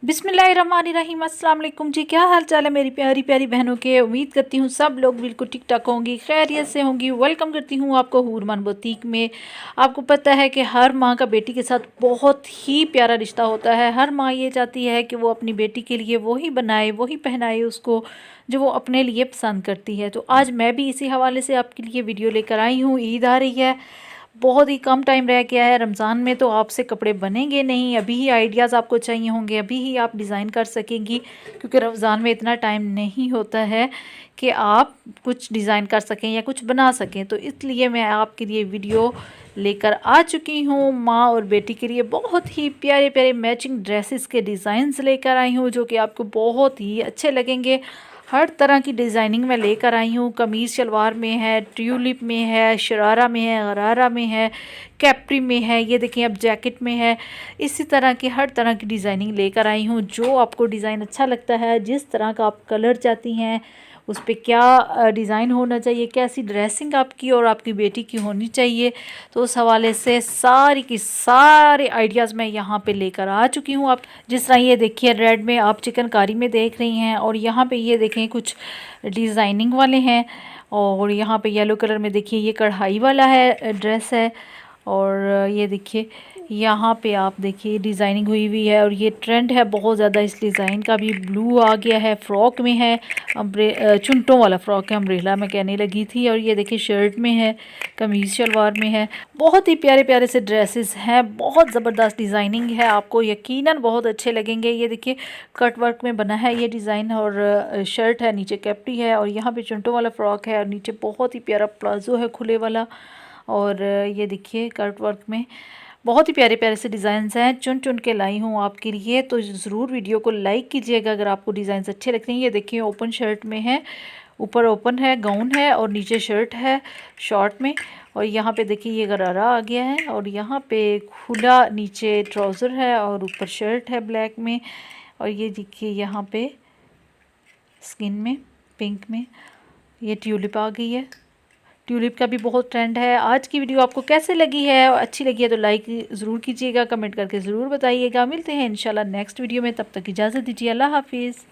बिस्मिल्लाहिर्रहमानिर्रहीम। अस्सलाम वालेकुम जी। क्या हाल चाल है मेरी प्यारी प्यारी बहनों के। उम्मीद करती हूँ सब लोग बिल्कुल ठीक ठाक होंगी, खैरियत से होंगी। वेलकम करती हूँ आपको हूरमान बुटीक में। आपको पता है कि हर माँ का बेटी के साथ बहुत ही प्यारा रिश्ता होता है। हर माँ ये चाहती है कि वो अपनी बेटी के लिए वही बनाए, वही पहनाए उसको जो वो अपने लिए पसंद करती है। तो आज मैं भी इसी हवाले से आपके लिए वीडियो लेकर आई हूँ। ईद आ रही है, बहुत ही कम टाइम रह गया है। रमज़ान में तो आपसे कपड़े बनेंगे नहीं, अभी ही आइडियाज़ आपको चाहिए होंगे, अभी ही आप डिज़ाइन कर सकेंगी, क्योंकि रमज़ान में इतना टाइम नहीं होता है कि आप कुछ डिज़ाइन कर सकें या कुछ बना सकें। तो इसलिए मैं आपके लिए वीडियो लेकर आ चुकी हूँ। माँ और बेटी के लिए बहुत ही प्यारे प्यारे मैचिंग ड्रेसेस के डिज़ाइंस लेकर आई हूँ, जो कि आपको बहुत ही अच्छे लगेंगे। हर तरह की डिज़ाइनिंग मैं लेकर आई हूँ। कमीज़ शलवार में है, ट्यूलिप में है, शरारा में है, गरारा में है, कैप्री में है, ये देखिए अब जैकेट में है। इसी तरह की हर तरह की डिज़ाइनिंग लेकर आई हूँ। जो आपको डिज़ाइन अच्छा लगता है, जिस तरह का आप कलर चाहती हैं, उस पर क्या डिज़ाइन होना चाहिए, कैसी ड्रेसिंग आपकी और आपकी बेटी की होनी चाहिए, तो उस हवाले से सारी की सारे आइडियाज़ मैं यहाँ पे लेकर आ चुकी हूँ। आप जिस तरह ये देखिए रेड में आप चिकनकारी में देख रही हैं, और यहाँ पे ये देखें कुछ डिज़ाइनिंग वाले हैं, और यहाँ पे येलो कलर में देखिए ये कढ़ाई वाला है ड्रेस है। और ये देखिए यहाँ पे आप देखिए डिज़ाइनिंग हुई हुई है, और ये ट्रेंड है बहुत ज़्यादा इस डिज़ाइन का भी। ब्लू आ गया है, फ्रॉक में है, चुनटों वाला फ्रॉक है, अम्ब्रेला में कहने लगी थी। और ये देखिए शर्ट में है, कमीज़ शलवार में है। बहुत ही प्यारे प्यारे से ड्रेसेस हैं, बहुत ज़बरदस्त डिज़ाइनिंग है, आपको यकीनन बहुत अच्छे लगेंगे। ये देखिए कट वर्क में बना है ये डिज़ाइन, और शर्ट है, नीचे कैप्री है, और यहाँ पे चुनटों वाला फ्रॉक है, और नीचे बहुत ही प्यारा प्लाजो है खुले वाला। और ये देखिए कट वर्क में बहुत ही प्यारे प्यारे से डिज़ाइंस हैं, चुन चुन के लाई हूँ आपके लिए। तो ज़रूर वीडियो को लाइक कीजिएगा अगर आपको डिज़ाइंस अच्छे लगते हैं। ये देखिए ओपन शर्ट में है, ऊपर ओपन है, गाउन है, और नीचे शर्ट है शॉर्ट में। और यहाँ पे देखिए ये गरारा आ गया है, और यहाँ पे खुला नीचे ट्राउज़र है, और ऊपर शर्ट है ब्लैक में। और ये देखिए यहाँ पे स्किन में पिंक में ये ट्यूलिप आ गई है। ट्यूलिप का भी बहुत ट्रेंड है। आज की वीडियो आपको कैसे लगी है, अच्छी लगी है तो लाइक ज़रूर कीजिएगा, कमेंट करके ज़रूर बताइएगा। मिलते हैं इंशाल्लाह नेक्स्ट वीडियो में, तब तक इजाज़त दीजिए। अल्लाह हाफिज़।